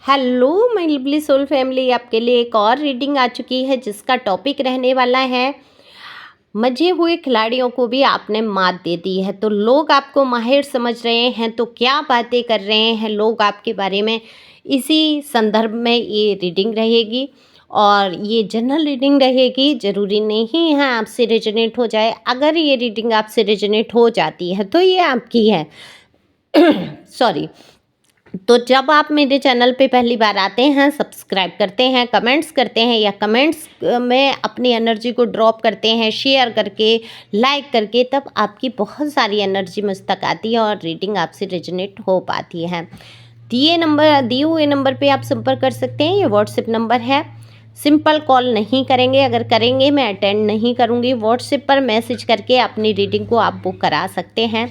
Hello my lovely soul family, आपके लिए एक और रीडिंग आ चुकी है जिसका टॉपिक रहने वाला है मजे हुए खिलाड़ियों को भी आपने मात दे दी है। तो लोग आपको माहिर समझ रहे हैं तो क्या बातें कर रहे हैं लोग आपके बारे में, इसी संदर्भ में ये रीडिंग रहेगी। और ये जनरल रीडिंग रहेगी, ज़रूरी नहीं है आपसे रेजोनेट हो जाए। अगर ये रीडिंग आपसे रेजोनेट हो जाती है तो ये आपकी है। सॉरी। तो जब आप मेरे चैनल पे पहली बार आते हैं, सब्सक्राइब करते हैं, कमेंट्स करते हैं या कमेंट्स में अपनी एनर्जी को ड्रॉप करते हैं शेयर करके, लाइक करके, तब आपकी बहुत सारी एनर्जी मुझ तक आती है और रीडिंग आपसे रेजोनेट हो पाती है। दिए हुए नंबर पे आप संपर्क कर सकते हैं। ये व्हाट्सएप नंबर है। सिंपल कॉल नहीं करेंगे, अगर करेंगे मैं अटेंड नहीं करूँगी। व्हाट्सएप पर मैसेज करके अपनी रीडिंग को आप बुक करा सकते हैं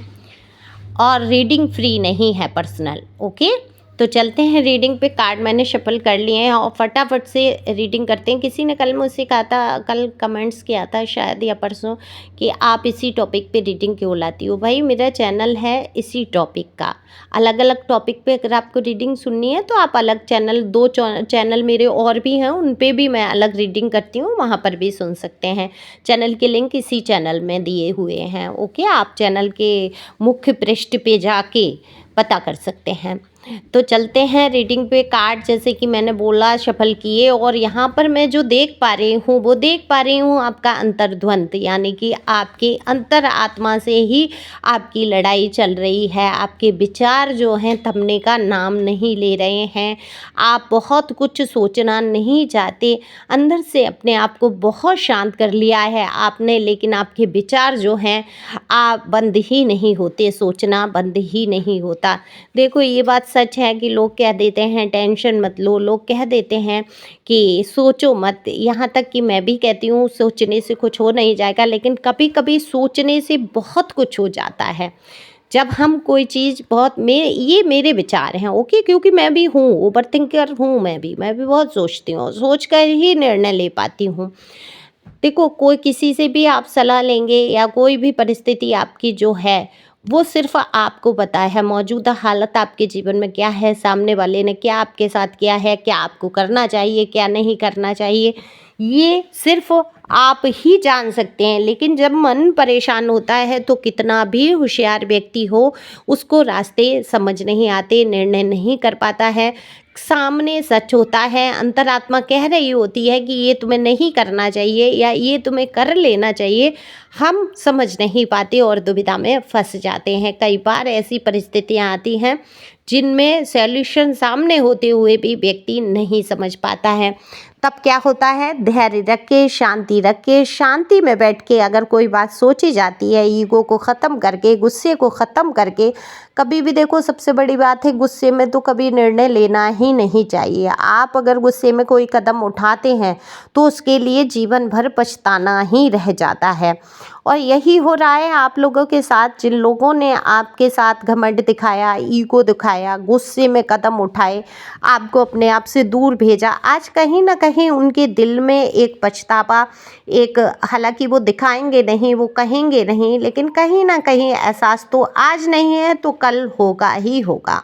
और रीडिंग फ्री नहीं है, पर्सनल। ओके, तो चलते हैं रीडिंग पे। कार्ड मैंने शफल कर लिए हैं और फटाफट से रीडिंग करते हैं। किसी ने कल मुझसे कहा था, कल कमेंट्स किया था शायद या परसों, कि आप इसी टॉपिक पे रीडिंग क्यों लाती हो। भाई, मेरा चैनल है इसी टॉपिक का। अलग अलग टॉपिक पे अगर आपको रीडिंग सुननी है तो आप अलग चैनल, दो चैनल मेरे और भी हैं, उन पे भी मैं अलग रीडिंग करती हूँ, वहाँ पर भी सुन सकते हैं। चैनल के लिंक इसी चैनल में दिए हुए हैं। ओके, आप चैनल के मुख्य पृष्ठ पे जाके पता कर सकते हैं। तो चलते हैं रीडिंग पे। कार्ड जैसे कि मैंने बोला शफल किए, और यहाँ पर मैं जो देख पा रही हूँ वो देख पा रही हूँ आपका अंतर्द्वंद, यानी कि आपके अंतर आत्मा से ही आपकी लड़ाई चल रही है। आपके विचार जो हैं थमने का नाम नहीं ले रहे हैं। आप बहुत कुछ सोचना नहीं चाहते, अंदर से अपने आप को बहुत शांत कर लिया है आपने, लेकिन आपके विचार जो हैं आप बंद ही नहीं होते, सोचना बंद ही नहीं होता। देखो, ये बात सच है कि लोग कह देते हैं टेंशन मत लो, लोग कह देते हैं कि सोचो मत, यहाँ तक कि मैं भी कहती हूँ सोचने से कुछ हो नहीं जाएगा, लेकिन कभी कभी सोचने से बहुत कुछ हो जाता है। जब हम कोई चीज़ बहुत, ये मेरे विचार हैं, ओके, क्योंकि मैं भी हूँ, ओवर थिंकर हूँ, मैं भी बहुत सोचती हूँ, सोच कर ही निर्णय ले पाती हूँ। देखो, कोई किसी से भी आप सलाह लेंगे या कोई भी परिस्थिति आपकी जो है वो सिर्फ आपको पता है मौजूदा हालत आपके जीवन में क्या है, सामने वाले ने क्या आपके साथ किया है, क्या आपको करना चाहिए, क्या नहीं करना चाहिए, ये सिर्फ आप ही जान सकते हैं। लेकिन जब मन परेशान होता है तो कितना भी होशियार व्यक्ति हो, उसको रास्ते समझ नहीं आते, निर्णय नहीं कर पाता है। सामने सच होता है, अंतरात्मा कह रही होती है कि ये तुम्हें नहीं करना चाहिए या ये तुम्हें कर लेना चाहिए, हम समझ नहीं पाते और दुविधा में फंस जाते हैं। कई बार ऐसी परिस्थितियां आती हैं जिनमें सॉल्यूशन सामने होते हुए भी व्यक्ति नहीं समझ पाता है। तब क्या होता है, धैर्य रख के, शांति रख के, शांति में बैठ के अगर कोई बात सोची जाती है, ईगो को ख़त्म करके, गुस्से को ख़त्म करके। कभी भी देखो, सबसे बड़ी बात है, गुस्से में तो कभी निर्णय लेना ही नहीं चाहिए। आप अगर गुस्से में कोई कदम उठाते हैं तो उसके लिए जीवन भर पछताना ही रह जाता है। और यही हो रहा है आप लोगों के साथ। जिन लोगों ने आपके साथ घमंड दिखाया, ईगो दिखाया, गुस्से में कदम उठाए, आपको अपने आप से दूर भेजा, आज कहीं ना कहीं उनके दिल में एक पछतावा, एक, हालांकि वो दिखाएंगे नहीं, वो कहेंगे नहीं, लेकिन कहीं ना कहीं एहसास तो आज नहीं है तो कल होगा ही होगा।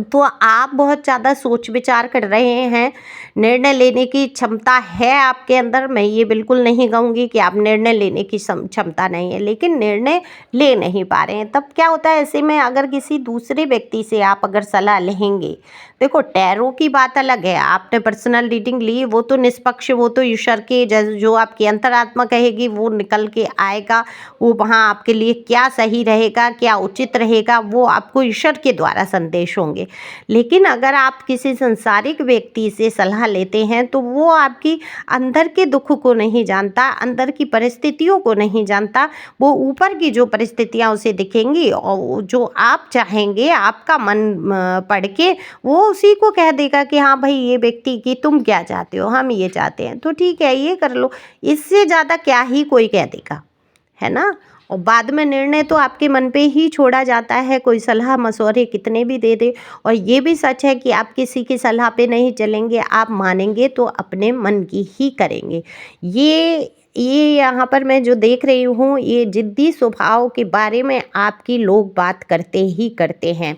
तो आप बहुत ज़्यादा सोच विचार कर रहे हैं, निर्णय लेने की क्षमता है आपके अंदर। मैं ये बिल्कुल नहीं कहूँगी कि आप निर्णय लेने की क्षमता नहीं है, लेकिन निर्णय ले नहीं पा रहे हैं। तब क्या होता है, ऐसे में अगर किसी दूसरे व्यक्ति से आप अगर सलाह लेंगे, देखो टैरो की बात अलग है, आपने पर्सनल रीडिंग ली, वो तो निष्पक्ष, वो तो ईश्वर के जो आपकी अंतरात्मा कहेगी वो निकल के आएगा। वो वहाँ आपके लिए क्या सही रहेगा, क्या उचित रहेगा, वो आपको ईश्वर के द्वारा संदेश होंगे। लेकिन अगर आप किसी संसारिक व्यक्ति से सलाह लेते हैं तो वो आपकी अंदर के दुख को नहीं जानता, अंदर की परिस्थितियों को नहीं जानता। वो ऊपर की जो परिस्थितियां उसे दिखेंगी और जो आप चाहेंगे, आपका मन पढ़ के वो उसी को कह देगा कि हाँ भाई, ये व्यक्ति की तुम क्या चाहते हो, हम ये चाहते हैं, तो ठीक है, ये कर लो। इससे ज़्यादा क्या ही कोई कह देगा, है ना। और बाद में निर्णय तो आपके मन पे ही छोड़ा जाता है, कोई सलाह मशवरे कितने भी दे दे। और ये भी सच है कि आप किसी की सलाह पे नहीं चलेंगे, आप मानेंगे तो अपने मन की ही करेंगे। ये ये यहाँ पर मैं जो देख रही हूँ, ये ज़िद्दी स्वभाव के बारे में आपकी लोग बात करते ही करते हैं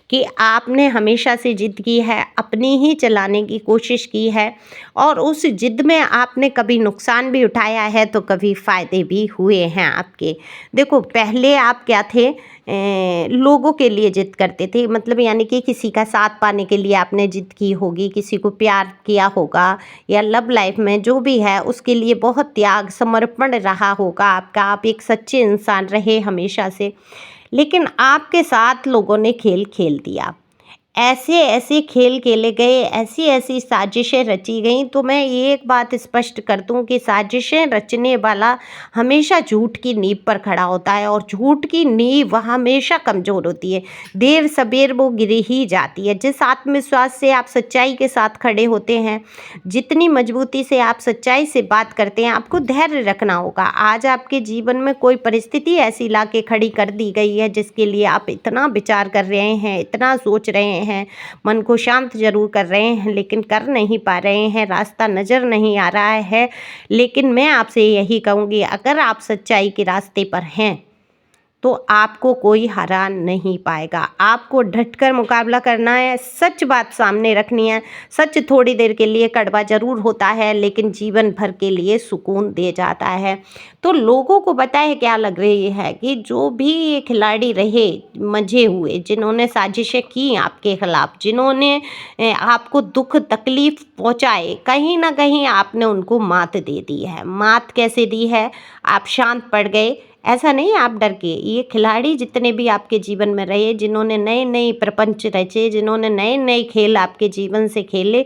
कि आपने हमेशा से ज़िद की है, अपनी ही चलाने की कोशिश की है और उस ज़िद में आपने कभी नुकसान भी उठाया है तो कभी फ़ायदे भी हुए हैं आपके। देखो, पहले आप क्या थे, लोगों के लिए ज़िद करते थे, मतलब यानी कि किसी का साथ पाने के लिए आपने ज़िद की होगी, किसी को प्यार किया होगा या लव लाइफ में जो भी है उसके लिए बहुत त्याग समर्पण रहा होगा आपका, आप एक सच्चे इंसान रहे हमेशा से। लेकिन आपके साथ लोगों ने खेल खेल दिया, ऐसे ऐसे खेल खेले गए, ऐसी ऐसी साजिशें रची गईं। तो मैं ये एक बात स्पष्ट कर दूं कि साजिशें रचने वाला हमेशा झूठ की नींव पर खड़ा होता है और झूठ की नींव हमेशा कमज़ोर होती है, देर सबेर वो गिर ही जाती है। जिस आत्मविश्वास से आप सच्चाई के साथ खड़े होते हैं, जितनी मजबूती से आप सच्चाई से बात करते हैं, आपको धैर्य रखना होगा। आज आपके जीवन में कोई परिस्थिति ऐसी ला के खड़ी कर दी गई है जिसके लिए आप इतना विचार कर रहे हैं, इतना सोच रहे हैं, मन को शांत जरूर कर रहे हैं लेकिन कर नहीं पा रहे हैं, रास्ता नज़र नहीं आ रहा है। लेकिन मैं आपसे यही कहूँगी, अगर आप सच्चाई के रास्ते पर हैं तो आपको कोई हरा नहीं पाएगा। आपको डटकर मुकाबला करना है, सच बात सामने रखनी है। सच थोड़ी देर के लिए कड़वा ज़रूर होता है लेकिन जीवन भर के लिए सुकून दे जाता है। तो लोगों को बताए क्या लग रही है कि जो भी ये खिलाड़ी रहे मंझे हुए, जिन्होंने साजिशें की आपके खिलाफ, जिन्होंने आपको दुख तकलीफ पहुंचाए, कहीं ना कहीं आपने उनको मात दे दी है। मात कैसे दी है? आप शांत पड़ गए, ऐसा नहीं आप डर के। ये खिलाड़ी जितने भी आपके जीवन में रहे, जिन्होंने नए नए प्रपंच रचे, जिन्होंने नए नए खेल आपके जीवन से खेले,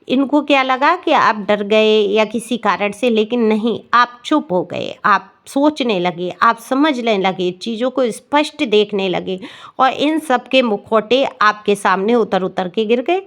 इनको क्या लगा कि आप डर गए या किसी कारण से, लेकिन नहीं, आप चुप हो गए, आप सोचने लगे, आप समझने लगे, चीज़ों को स्पष्ट देखने लगे और इन सब के मुखौटे आपके सामने उतर उतर के गिर गए,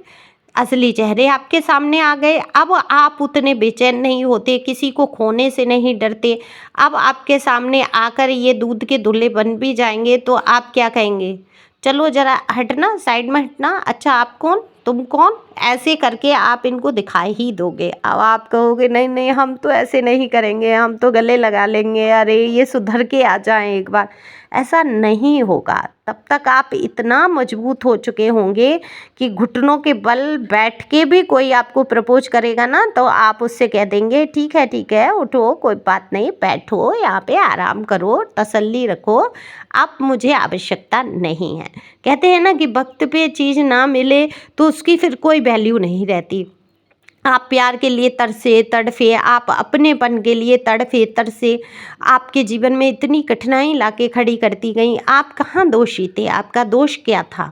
असली चेहरे आपके सामने आ गए। अब आप उतने बेचैन नहीं होते, किसी को खोने से नहीं डरते। अब आपके सामने आकर ये दूध के धुले बन भी जाएंगे तो आप क्या कहेंगे? चलो ज़रा हटना, साइड में हटना, अच्छा आप कौन, तुम कौन, ऐसे करके आप इनको दिखाई ही दोगे। अब आप कहोगे नहीं नहीं हम तो ऐसे नहीं करेंगे, हम तो गले लगा लेंगे, अरे ये सुधर के आ जाएं एक बार। ऐसा नहीं होगा। तब तक आप इतना मजबूत हो चुके होंगे कि घुटनों के बल बैठ के भी कोई आपको प्रपोज करेगा ना तो आप उससे कह देंगे ठीक है उठो, कोई बात नहीं, बैठो यहाँ पे, आराम करो, तसल्ली रखो, अब मुझे आवश्यकता नहीं है। कहते हैं ना कि वक्त पे चीज़ ना मिले तो उसकी फिर कोई वैल्यू नहीं रहती। आप प्यार के लिए तरसे तड़फे, आप अपनेपन के लिए तड़फे तरसे, आपके जीवन में इतनी कठिनाई लाके खड़ी करती गई, आप कहाँ दोषी थे? आपका दोष क्या था?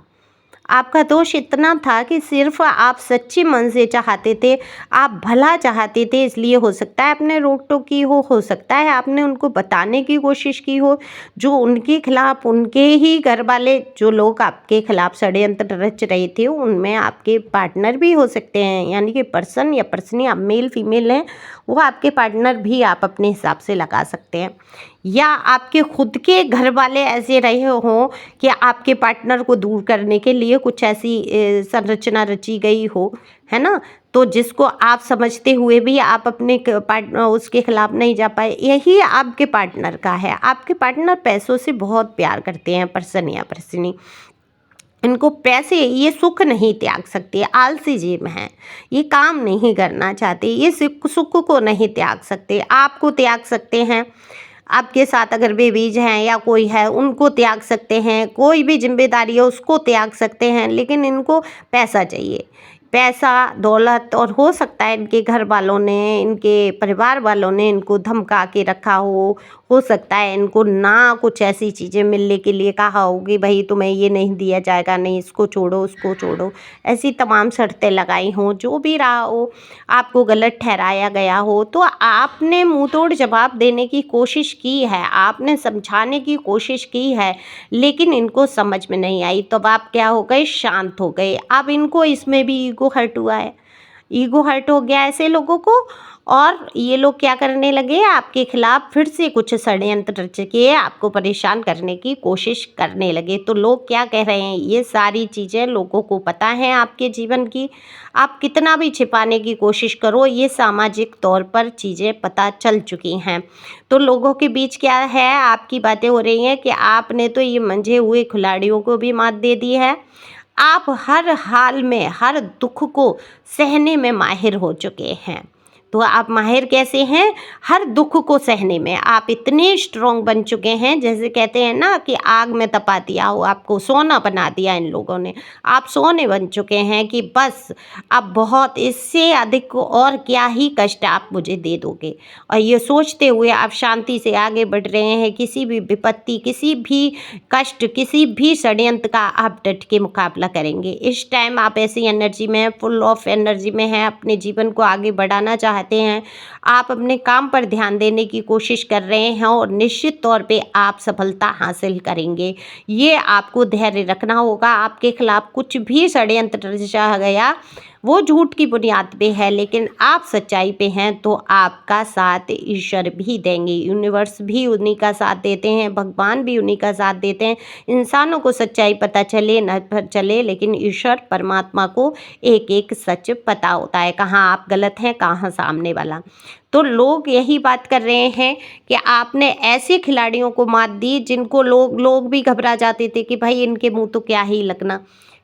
आपका दोष इतना था कि सिर्फ आप सच्चे मन से चाहते थे, आप भला चाहते थे, इसलिए हो सकता है आपने रोक टोक की हो सकता है आपने उनको बताने की कोशिश की हो, जो उनके खिलाफ, उनके ही घर वाले, जो लोग आपके खिलाफ षड्यंत्र रच रहे थे, उनमें आपके पार्टनर भी हो सकते हैं, यानी कि पर्सन या पर्सनी, आप मेल फीमेल हैं, वो आपके पार्टनर भी आप अपने हिसाब से लगा सकते हैं। या आपके खुद के घर वाले ऐसे रहे हों कि आपके पार्टनर को दूर करने के लिए कुछ ऐसी संरचना रची गई हो, है ना, तो जिसको आप समझते हुए भी आप अपने पार्टनर उसके खिलाफ नहीं जा पाए। यही आपके पार्टनर का है। आपके पार्टनर पैसों से बहुत प्यार करते हैं, पर्सन या पर्सनी, इनको पैसे, ये सुख नहीं त्याग सकते, आलसी जीव हैं, ये काम नहीं करना चाहते, ये सुख को नहीं त्याग सकते। आपको त्याग सकते हैं, आपके साथ अगर बेबीज हैं या कोई है उनको त्याग सकते हैं, कोई भी जिम्मेदारी है उसको त्याग सकते हैं, लेकिन इनको पैसा चाहिए, पैसा दौलत। और हो सकता है इनके घर वालों ने, इनके परिवार वालों ने इनको धमका के रखा हो सकता है इनको ना कुछ ऐसी चीज़ें मिलने के लिए कहा हो कि भाई तुम्हें ये नहीं दिया जाएगा, नहीं इसको छोड़ो उसको छोड़ो, ऐसी तमाम शर्तें लगाई हों, जो भी रहा हो, आपको गलत ठहराया गया हो, तो आपने मुंह तोड़ जवाब देने की कोशिश की है, आपने समझाने की कोशिश की है, लेकिन इनको समझ में नहीं आई। तो अब आप क्या हो गए? शांत हो गए। अब इनको इसमें भी ईगो हर्ट हुआ है, ईगो हर्ट हो गया ऐसे लोगों को, और ये लोग क्या करने लगे, आपके खिलाफ फिर से कुछ षड्यंत्र रच के आपको परेशान करने की कोशिश करने लगे। तो लोग क्या कह रहे हैं, ये सारी चीज़ें लोगों को पता है आपके जीवन की। आप कितना भी छिपाने की कोशिश करो, ये सामाजिक तौर पर चीज़ें पता चल चुकी हैं। तो लोगों के बीच क्या है, आपकी बातें हो रही हैं कि आपने तो ये मंझे हुए खिलाड़ियों को भी मात दे दी है। आप हर हाल में हर दुख को सहने में माहिर हो चुके हैं। तो आप माहिर कैसे हैं, हर दुख को सहने में आप इतने स्ट्रॉन्ग बन चुके हैं, जैसे कहते हैं ना कि आग में तपा दिया हो, आपको सोना बना दिया इन लोगों ने। आप सोने बन चुके हैं कि बस अब बहुत, इससे अधिक और क्या ही कष्ट आप मुझे दे दोगे। और ये सोचते हुए आप शांति से आगे बढ़ रहे हैं। किसी भी विपत्ति, किसी भी कष्ट, किसी भी षड्यंत्र का आप डट के मुकाबला करेंगे। इस टाइम आप ऐसी एनर्जी में हैं, फुल ऑफ एनर्जी में हैं, अपने जीवन को आगे बढ़ाना चाहते हैं। आप अपने काम पर ध्यान देने की कोशिश कर रहे हैं और निश्चित तौर पे आप सफलता हासिल करेंगे। ये आपको धैर्य रखना होगा। आपके खिलाफ कुछ भी षड्यंत्र रचा गया वो झूठ की बुनियाद पे है, लेकिन आप सच्चाई पे हैं तो आपका साथ ईश्वर भी देंगे। यूनिवर्स भी उन्हीं का साथ देते हैं, भगवान भी उन्हीं का साथ देते हैं। इंसानों को सच्चाई पता चले न चले, लेकिन ईश्वर परमात्मा को एक एक सच पता होता है, कहाँ आप गलत हैं, कहाँ सामने वाला। तो लोग यही बात कर रहे हैं कि आपने ऐसे खिलाड़ियों को मात दी जिनको लोग भी घबरा जाते थे कि भाई इनके मुंह तो क्या ही लगना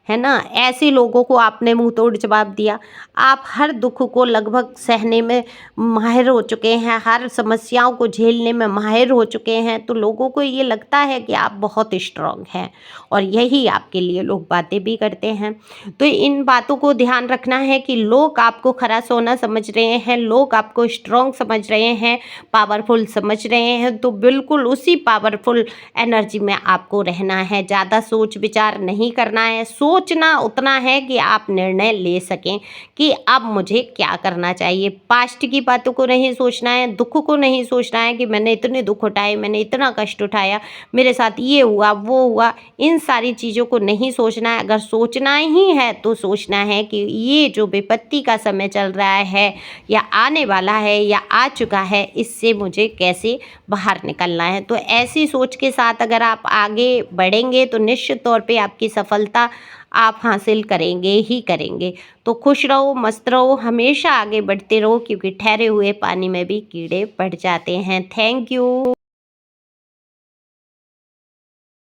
है ना। ऐसे लोगों को आपने मुंह तोड़ जवाब दिया। आप हर दुख को लगभग सहने में माहिर हो चुके हैं, हर समस्याओं को झेलने में माहिर हो चुके हैं। तो लोगों को ये लगता है कि आप बहुत स्ट्रांग हैं, और यही आपके लिए लोग बातें भी करते हैं। तो इन बातों को ध्यान रखना है कि लोग आपको खरा सोना समझ रहे हैं, लोग आपको स्ट्रांग समझ रहे हैं, पावरफुल समझ रहे हैं। तो बिल्कुल उसी पावरफुल एनर्जी में आपको रहना है। ज़्यादा सोच विचार नहीं करना है। सोचना उतना है कि आप निर्णय ले सकें कि अब मुझे क्या करना चाहिए। पास्ट की बातों को नहीं सोचना है, दुख को नहीं सोचना है कि मैंने इतने दुख उठाए, मैंने इतना कष्ट उठाया, मेरे साथ ये हुआ वो हुआ। इन सारी चीज़ों को नहीं सोचना है। अगर सोचना ही है तो सोचना है कि ये जो विपत्ति का समय चल रहा है या आने वाला है या आ चुका है, इससे मुझे कैसे बाहर निकलना है। तो ऐसी सोच के साथ अगर आप आगे बढ़ेंगे तो निश्चित तौर पे आपकी सफलता आप हासिल करेंगे ही करेंगे। तो खुश रहो, मस्त रहो, हमेशा आगे बढ़ते रहो, क्योंकि ठहरे हुए पानी में भी कीड़े पड़ जाते हैं। Thank you.